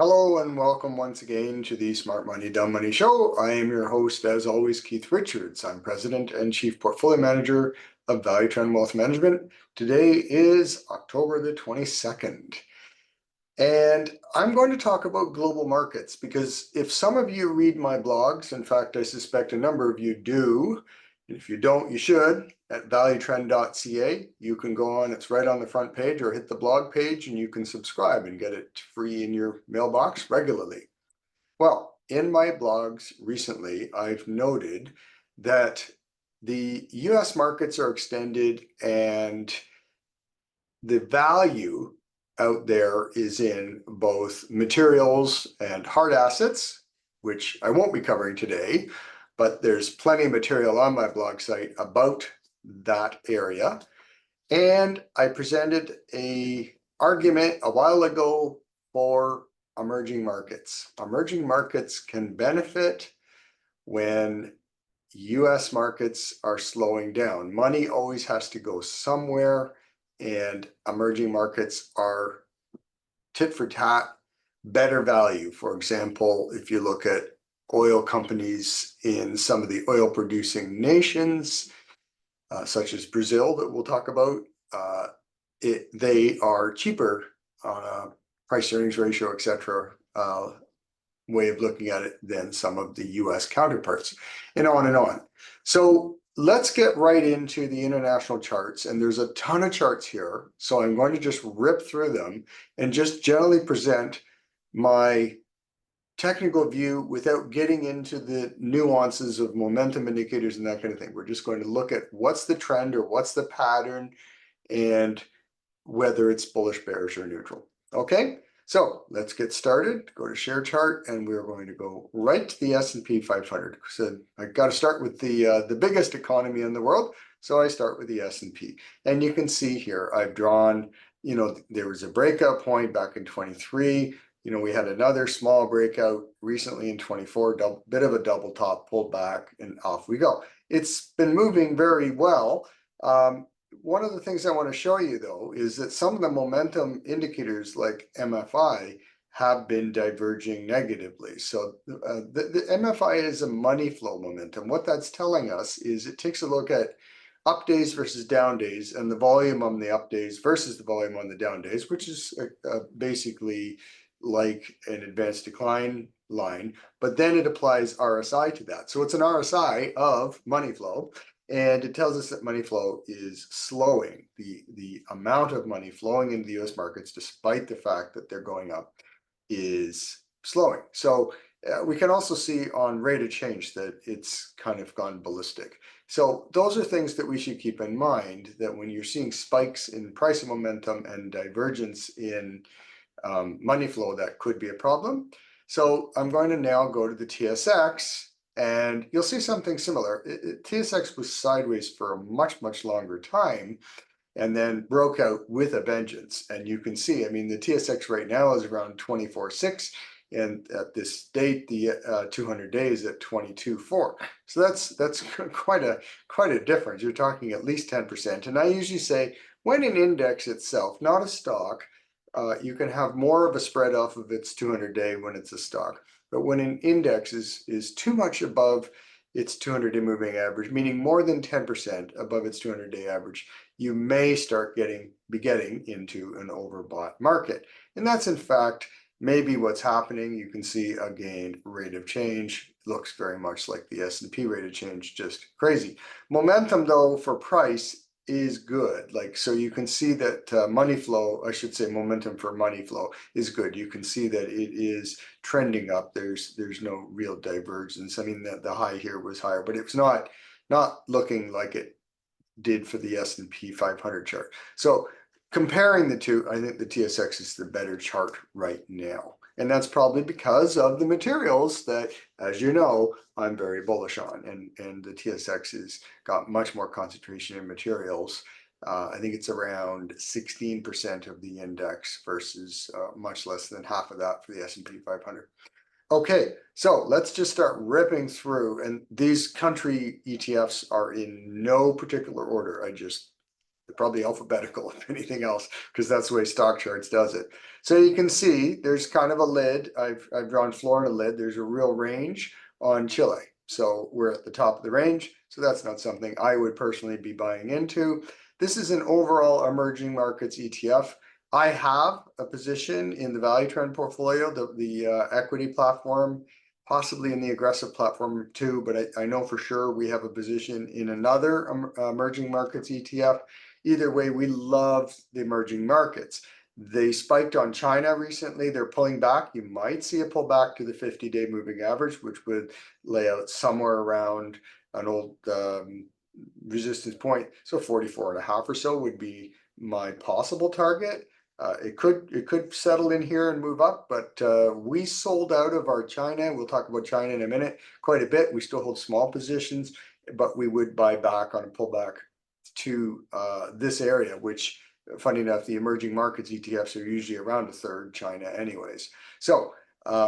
Hello and welcome once again to the Smart Money, Dumb Money Show. I am your host, as always, Keith Richards. I'm President and Chief Portfolio Manager of Value Trend Wealth Management. Today is October the 22nd. And I'm going to talk about global markets because if some of you read my blogs, in fact, I suspect a number of you do, and if you don't, you should, at valuetrend.ca. You can go on, it's right on the front page, or hit the blog page and you can subscribe and get it free in your mailbox regularly. Well, in my blogs recently, I've noted that the US markets are extended and the value out there is in both materials and hard assets, which I won't be covering today, but there's plenty of material on my blog site about that area. And I presented an argument a while ago for emerging markets. Emerging markets can benefit when US markets are slowing down. Money always has to go somewhere, and emerging markets are tit for tat, better value. For example, if you look at oil companies in some of the oil producing nations, such as Brazil that we'll talk about, they are cheaper on a price earnings ratio, etc. Way of looking at it than some of the US counterparts, and on and on. So let's get right into the international charts, and there's a ton of charts here, so I'm going to just rip through them and just generally present my technical view without getting into the nuances of momentum indicators and that kind of thing. We're just going to look at what's the trend or what's the pattern and whether it's bullish, bearish, or neutral. Okay, so let's get started. Go to share chart, and we're going to go right to the S&P 500. So I got to start with the biggest economy in the world, so I start with the S&P. And you can see here I've drawn, there was a breakout point back in 23. We had another small breakout recently in 24, bit of a double top, pulled back, and off we go. It's been moving very well. One of the things I want to show you, though, is that some of the momentum indicators like MFI have been diverging negatively. So the MFI is a money flow momentum. What that's telling us is it takes a look at up days versus down days and the volume on the up days versus the volume on the down days, which is basically like an advanced decline line, but then it applies RSI to that. So it's an RSI of money flow. And it tells us that money flow is slowing. The amount of money flowing into the US markets, despite the fact that they're going up, is slowing. So we can also see on rate of change that it's kind of gone ballistic. So those are things that we should keep in mind, that when you're seeing spikes in price momentum and divergence in money flow, that could be a problem. So I'm going to now go to the TSX. And you'll see something similar. TSX was sideways for a much, much longer time and then broke out with a vengeance. And you can see, the TSX right now is around 24.6. And at this date, the 200 days at 22.4. So that's quite a difference. You're talking at least 10%. And I usually say when an index itself, not a stock, you can have more of a spread off of its 200-day when it's a stock. But when an index is too much above its 200-day moving average, meaning more than 10% above its 200-day average, you may start be getting into an overbought market. And that's in fact maybe what's happening. You can see again, rate of change looks very much like the S&P rate of change, just crazy. Momentum though for price is good. So you can see that money flow, I should say momentum for money flow is good. You can see that it is trending up. There's no real divergence. The high here was higher, but it's not looking like it did for the S&P 500 chart. So comparing the two, I think the TSX is the better chart right now. And that's probably because of the materials that, as you know, I'm very bullish on. And the TSX has got much more concentration in materials. I think it's around 16% of the index versus much less than half of that for the S&P 500. Okay, so let's just start ripping through. And these country ETFs are in no particular order. probably alphabetical if anything else, because that's the way stock charts does it. So you can see there's kind of a lid. I've drawn floor and a lid. There's a real range on Chile. So we're at the top of the range. So that's not something I would personally be buying into. This is an overall emerging markets ETF. I have a position in the value trend portfolio, the equity platform, possibly in the aggressive platform too, but I know for sure we have a position in another emerging markets ETF. Either way, we love the emerging markets. They spiked on China recently. They're pulling back. You might see a pullback to the 50-day moving average, which would lay out somewhere around an old resistance point. So 44.5 or so would be my possible target. It could settle in here and move up, but we sold out of our China. We'll talk about China in a minute quite a bit. We still hold small positions, but we would buy back on a pullback to this area, which, funny enough, the emerging markets ETFs are usually around a third China anyways. So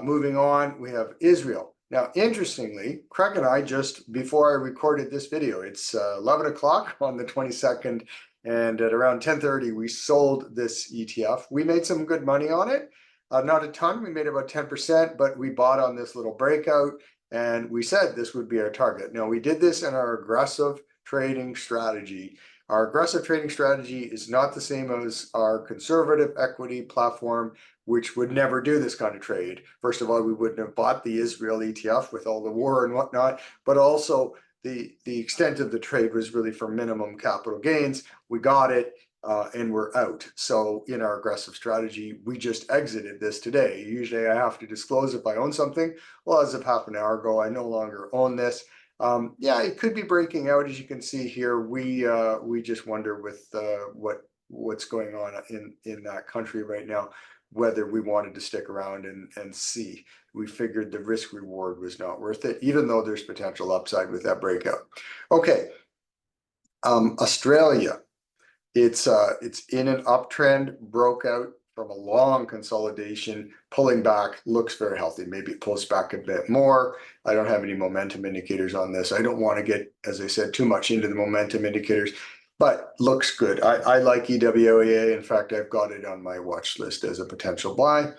moving on, we have Israel. Now, interestingly, Craig and I just, before I recorded this video, it's 11 o'clock on the 22nd, and at around 10:30, we sold this ETF. We made some good money on it. Not a ton, we made about 10%, but we bought on this little breakout, and we said this would be our target. Now, we did this in our aggressive trading strategy. Our aggressive trading strategy is not the same as our conservative equity platform, which would never do this kind of trade. First of all, we wouldn't have bought the Israel ETF with all the war and whatnot, but also the extent of the trade was really for minimum capital gains. We got it and we're out. So in our aggressive strategy, we just exited this today. Usually I have to disclose if I own something. Well, as of half an hour ago, I no longer own this. Yeah, it could be breaking out, as you can see here. We just wonder with what's going on in that country right now, whether we wanted to stick around and see. We figured the risk reward was not worth it, even though there's potential upside with that breakout. Okay, Australia, it's in an uptrend, broke out from a long consolidation, pulling back, looks very healthy. Maybe it pulls back a bit more. I don't have any momentum indicators on this. I don't want to get, as I said, too much into the momentum indicators, but looks good. I like EWAA. In fact, I've got it on my watch list as a potential buy.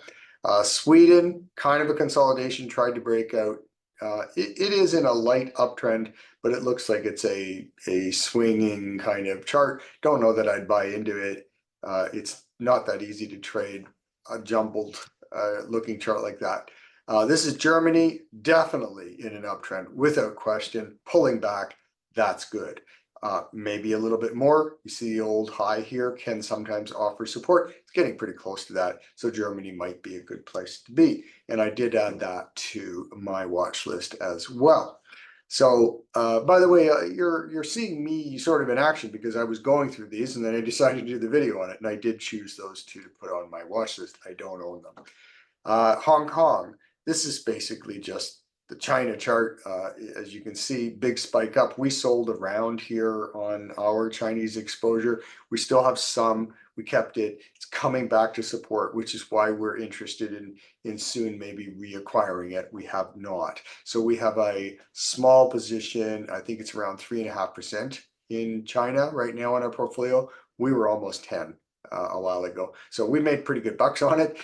Sweden, kind of a consolidation, tried to break out. It is in a light uptrend, but it looks like it's a swinging kind of chart. Don't know that I'd buy into it. It's not that easy to trade a jumbled looking chart like that. This is Germany, definitely in an uptrend, without question, pulling back. That's good. Maybe a little bit more. You see the old high here can sometimes offer support. It's getting pretty close to that. So Germany might be a good place to be. And I did add that to my watch list as well. So by the way, you're seeing me sort of in action because I was going through these and then I decided to do the video on it. And I did choose those two to put on my watch list. I don't own them. Hong Kong, this is basically just the China chart. As you can see, big spike up. We sold around here on our Chinese exposure. We still have some. We kept it. It's coming back to support, which is why we're interested in soon maybe reacquiring it. We have not. So we have a small position. I think it's around 3.5% in China right now in our portfolio. We were almost 10 a while ago. So we made pretty good bucks on it.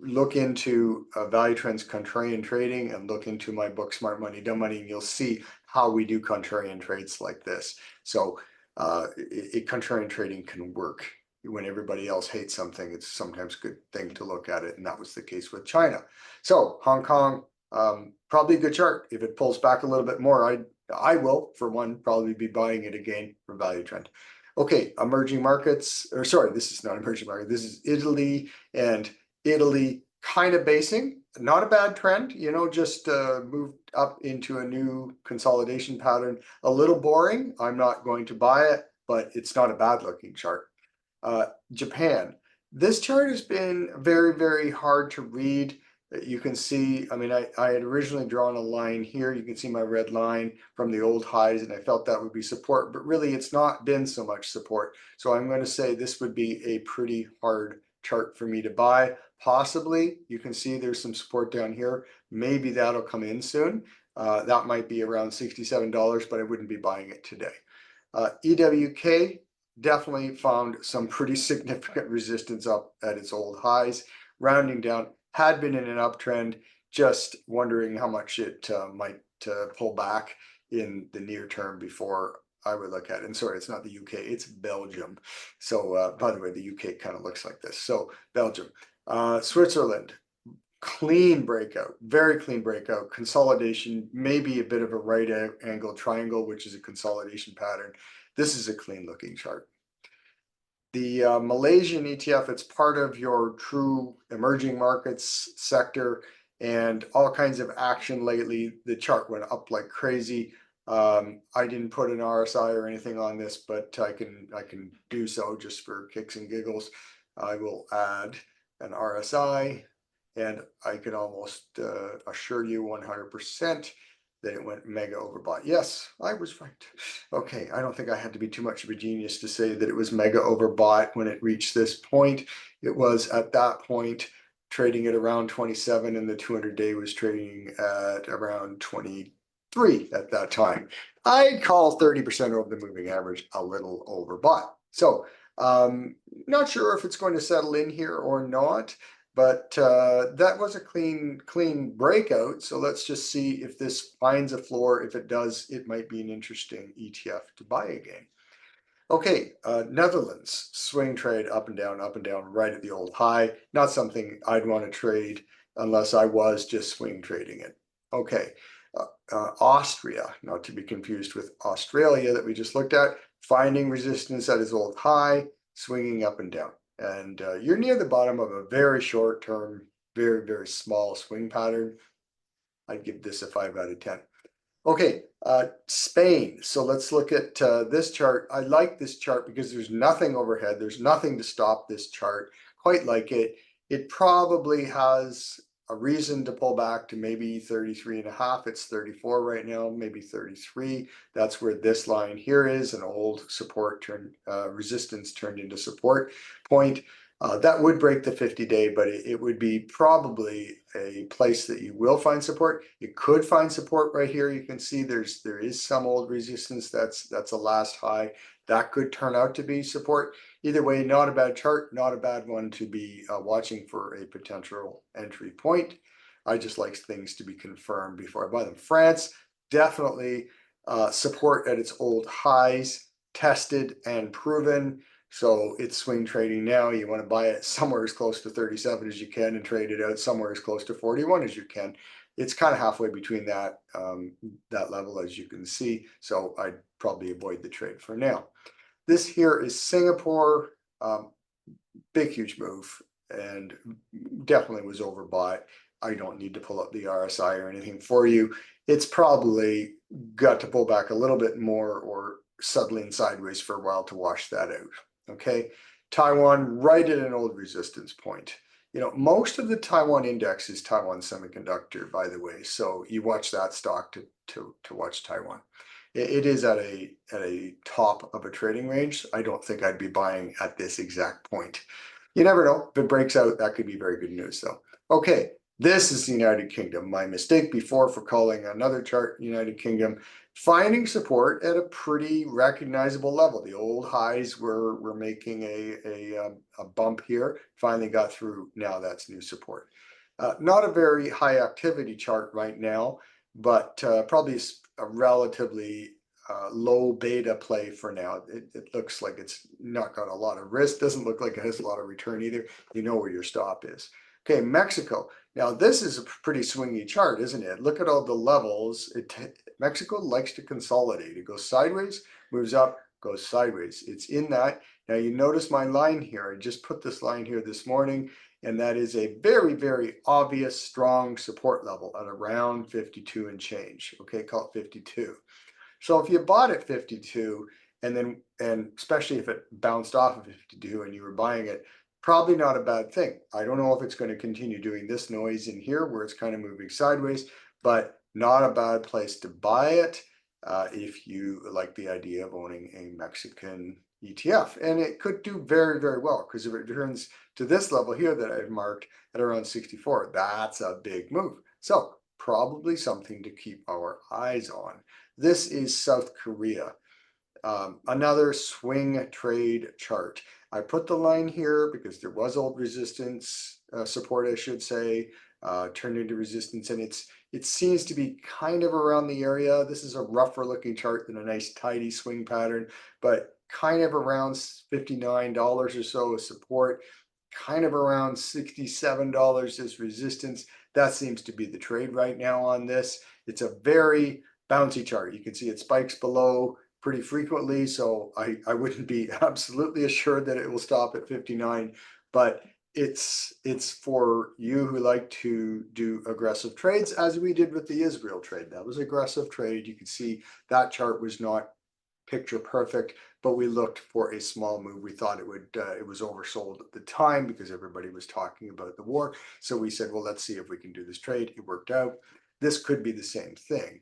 Look into Value Trends contrarian trading and look into my book Smart Money Dumb Money, and you'll see how we do contrarian trades like this. So contrarian trading can work when everybody else hates something. It's sometimes a good thing to look at it, and that was the case with China. So Hong Kong, probably a good chart. If it pulls back a little bit more, I will, for one, probably be buying it again for Value Trend. Okay, emerging markets, or sorry, this is not emerging market. This is Italy, and Italy kind of basing, not a bad trend, you know, just moved up into a new consolidation pattern. A little boring. I'm not going to buy it, but it's not a bad looking chart. Japan, this chart has been very, very hard to read. You can see, I mean, I had originally drawn a line here. You can see my red line from the old highs, and I felt that would be support, but really it's not been so much support. So I'm going to say this would be a pretty hard chart for me to buy. Possibly, you can see there's some support down here. Maybe that'll come in soon. That might be around $67, but I wouldn't be buying it today. EWK definitely found some pretty significant resistance up at its old highs, rounding down, had been in an uptrend, just wondering how much it might pull back in the near term before I would look at it. And sorry, it's not the UK, it's Belgium. So by the way, the UK kind of looks like this. So Belgium, Switzerland, clean breakout, very clean breakout, consolidation, maybe a bit of a right angle triangle, which is a consolidation pattern. This is a clean looking chart. The Malaysian ETF, it's part of your true emerging markets sector, and all kinds of action lately. The chart went up like crazy. I didn't put an RSI or anything on this, but I can do so just for kicks and giggles. I will add an RSI, and I can almost assure you 100% that it went mega overbought. Yes, I was right. Okay, I don't think I had to be too much of a genius to say that it was mega overbought when it reached this point. It was at that point trading at around 27, and the 200-day was trading at around 23 at that time. I call 30% over the moving average a little overbought. So not sure if it's going to settle in here or not, but that was a clean breakout. So let's just see if this finds a floor. If it does, it might be an interesting ETF to buy again. Okay, Netherlands, swing trade up and down, right at the old high. Not something I'd want to trade unless I was just swing trading it. Okay, Austria, not to be confused with Australia that we just looked at, finding resistance at its old high, swinging up and down. And you're near the bottom of a very short term, very small swing pattern. I'd give this a 5 out of 10. Okay, Spain. So let's look at this chart. I like this chart because there's nothing overhead. There's nothing to stop this chart. Quite like it. It probably has a reason to pull back to maybe 33.5. It's 34 right now, maybe 33. That's where this line here is, an old support turned resistance turned into support point. That would break the 50-day, but it would be probably a place that you will find support. You could find support right here. You can see there is some old resistance. That's a last high. That could turn out to be support. Either way, not a bad chart, not a bad one to be watching for a potential entry point. I just like things to be confirmed before I buy them. France, definitely support at its old highs, tested and proven. So it's swing trading now. You want to buy it somewhere as close to 37 as you can and trade it out somewhere as close to 41 as you can. It's kind of halfway between that level, as you can see. So I'd probably avoid the trade for now. This here is Singapore. Big, huge move, and definitely was overbought. I don't need to pull up the RSI or anything for you. It's probably got to pull back a little bit more or settling sideways for a while to wash that out. Okay, Taiwan right at an old resistance point. You know, most of the Taiwan index is Taiwan Semiconductor, by the way. So you watch that stock to watch Taiwan. It is at a top of a trading range. I don't think I'd be buying at this exact point. You never know. If it breaks out, that could be very good news, though. Okay, this is the United Kingdom. My mistake before for calling another chart United Kingdom. Finding support at a pretty recognizable level. The old highs were making a bump here. Finally got through. Now that's new support. Not a very high activity chart right now, but probably a relatively low beta play for now. It looks like it's not got a lot of risk. Doesn't look like it has a lot of return either. You know where your stop is. Okay, Mexico. Now this is a pretty swingy chart, isn't it? Look at all the levels. Mexico likes to consolidate. It goes sideways, moves up, goes sideways. It's in that. Now you notice my line here. I just put this line here this morning, and that is a very obvious strong support level at around 52 and change. Okay, call it 52. So if you bought at 52 and especially if it bounced off of 52 and you were buying it, probably not a bad thing. I don't know if it's going to continue doing this noise in here where it's kind of moving sideways, but not a bad place to buy it if you like the idea of owning a Mexican ETF. And it could do very well, because if it returns to this level here that I've marked at around 64, that's a big move. So probably something to keep our eyes on. This is South Korea. Another swing trade chart. I put the line here because there was old resistance, support, I should say, turned into resistance, and it seems to be kind of around the area. This is a rougher looking chart than a nice tidy swing pattern, but kind of around $59 or so as support, kind of around $67 as resistance. That seems to be the trade right now on this. It's a very bouncy chart. You can see it spikes below pretty frequently, so I wouldn't be absolutely assured that it will stop at 59, but it's for you who like to do aggressive trades, as we did with the Israel trade. That was aggressive trade. You can see that chart was not picture perfect, but we looked for a small move. We thought it would it was oversold at the time because everybody was talking about the war, so we said, well, let's see if we can do this trade. It worked out. This could be the same thing.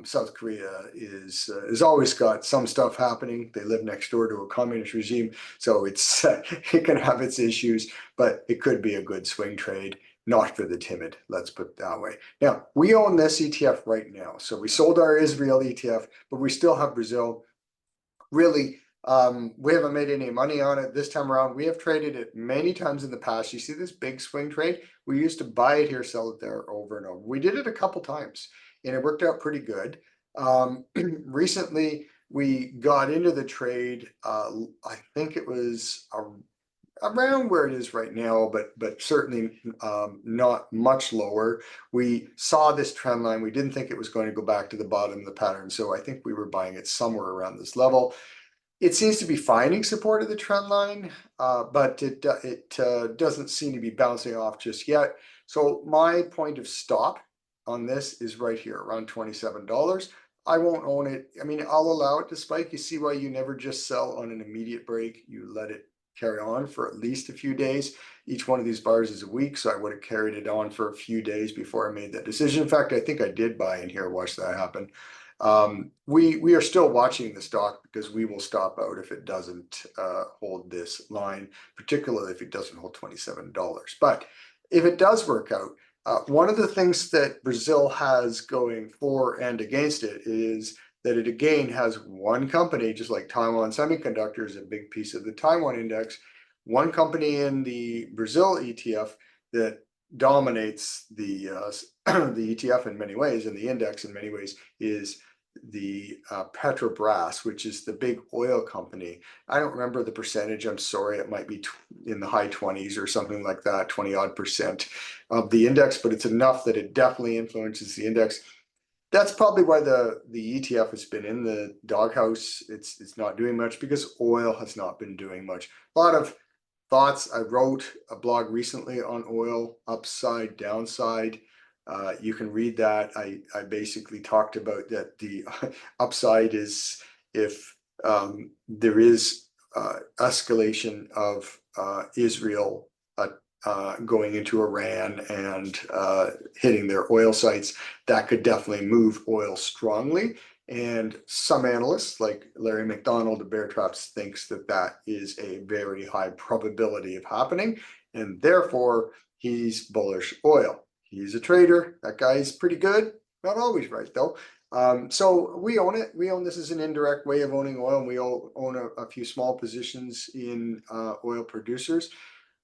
South Korea is always got some stuff happening. They live next door to a communist regime, so it's it can have its issues, but it could be a good swing trade. Not for the timid, let's put it that way. Now, we own this ETF right now. So we sold our Israel ETF, but we still have Brazil. Really, we haven't made any money on it this time around. We have traded it many times in the past. You see this big swing trade? We used to buy it here, sell it there over and over. We did it a couple times and it worked out pretty good. Recently, we got into the trade. I think it was around where it is right now, but certainly not much lower. We saw this trend line. We didn't think it was going to go back to the bottom of the pattern, so I think we were buying it somewhere around this level. It seems to be finding support of the trend line, but it doesn't seem to be bouncing off just yet. So my point of stop on this is right here, around $27. I won't own it. I mean, I'll allow it to spike. You see why you never just sell on an immediate break. You let it carry on for at least a few days. Each one of these bars is a week, so I would have carried it on for a few days before I made that decision. In fact, I think I did buy in here, watch that happen. We are still watching the stock because we will stop out if it doesn't hold this line, particularly if it doesn't hold $27. But if it does work out, one of the things that Brazil has going for and against it is that it again has one company, just like Taiwan Semiconductor is a big piece of the Taiwan index, one company in the Brazil ETF that dominates the the ETF in many ways, and the index in many ways, is the Petrobras, which is the big oil company. I don't remember the percentage. I'm sorry. It might be in the high 20s or something like that, 20 odd percent of the index, but it's enough that it definitely influences the index. That's probably why the ETF has been in the doghouse. It's not doing much because oil has not been doing much. A lot of thoughts. I wrote a blog recently on oil, upside, downside. You can read that. I basically talked about that the upside is if there is escalation of Israel going into Iran and hitting their oil sites, that could definitely move oil strongly. And some analysts, like Larry McDonald of Bear Traps, thinks that that is a very high probability of happening, and therefore he's bullish oil. He's a trader. That guy's pretty good. Not always right though. So we own it. We own this as an indirect way of owning oil, and we all own a few small positions in oil producers.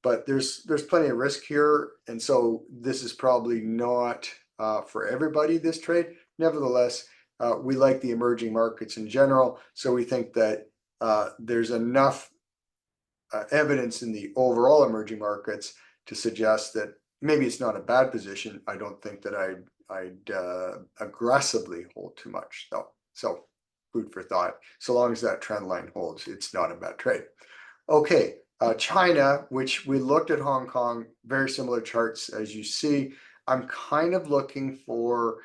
But there's plenty of risk here, and so this is probably not for everybody, this trade. Nevertheless, we like the emerging markets in general, so we think that there's enough evidence in the overall emerging markets to suggest that maybe it's not a bad position. I don't think that I'd aggressively hold too much though. So food for thought. So long as that trend line holds, it's not a bad trade. Okay, China, which we looked at Hong Kong, very similar charts as you see. I'm kind of looking for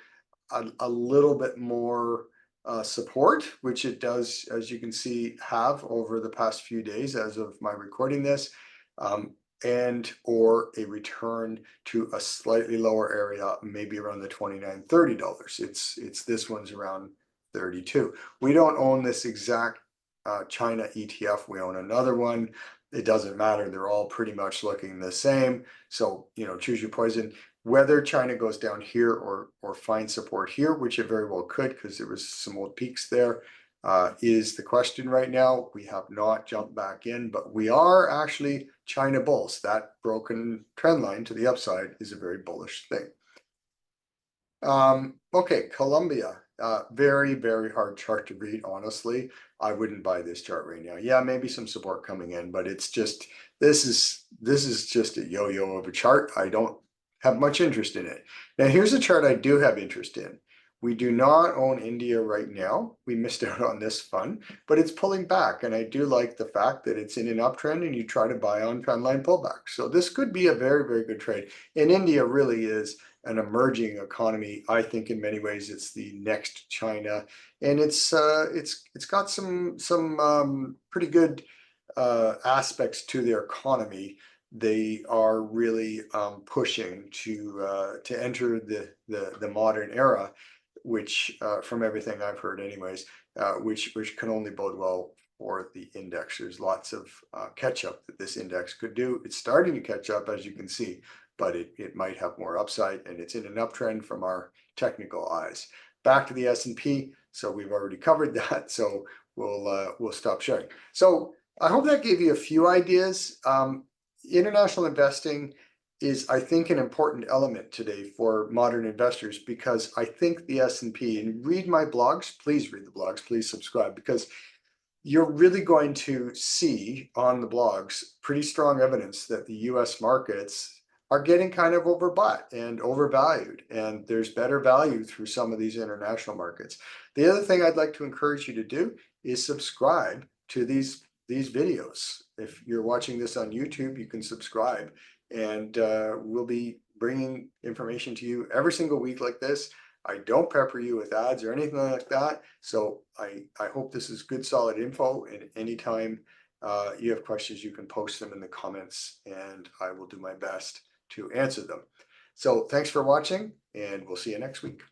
a little bit more support, which it does, as you can see, have over the past few days as of my recording this, and or a return to a slightly lower area, maybe around the $29, $30. It's this one's around 32. We don't own this exact China ETF. We own another one. It doesn't matter. They're all pretty much looking the same. So, you know, choose your poison. Whether China goes down here or finds support here, which it very well could, because there was some old peaks there, is the question right now. We have not jumped back in, but we are actually China bulls. That broken trend line to the upside is a very bullish thing. Okay, Columbia, very, very hard chart to read, honestly. I wouldn't buy this chart right now. Yeah, maybe some support coming in, but it's just, this is just a yo-yo of a chart. I don't have much interest in it. Now, here's a chart I do have interest in. We do not own India right now. We missed out on this fun, but it's pulling back. And I do like the fact that it's in an uptrend and you try to buy on trend line pullback. So this could be a very, very good trade. And India really is an emerging economy. I think in many ways it's the next China, and it's got some pretty good aspects to their economy. They are really pushing to enter the modern era, which from everything I've heard anyways, which can only bode well for the index. There's lots of catch up that this index could do. It's starting to catch up, as you can see, but it might have more upside, and it's in an uptrend from our technical eyes. Back to the S&P. So we've already covered that. So we'll stop sharing. So I hope that gave you a few ideas. International investing is, I think, an important element today for modern investors, because I think the S&P, and read my blogs, please read the blogs, please subscribe, because you're really going to see on the blogs pretty strong evidence that the US markets are getting kind of overbought and overvalued, and there's better value through some of these international markets. The other thing I'd like to encourage you to do is subscribe to these videos. If you're watching this on YouTube, you can subscribe, and we'll be bringing information to you every single week like this. I don't pepper you with ads or anything like that. So I hope this is good, solid info. And anytime you have questions, you can post them in the comments, and I will do my best to answer them. So thanks for watching, and we'll see you next week.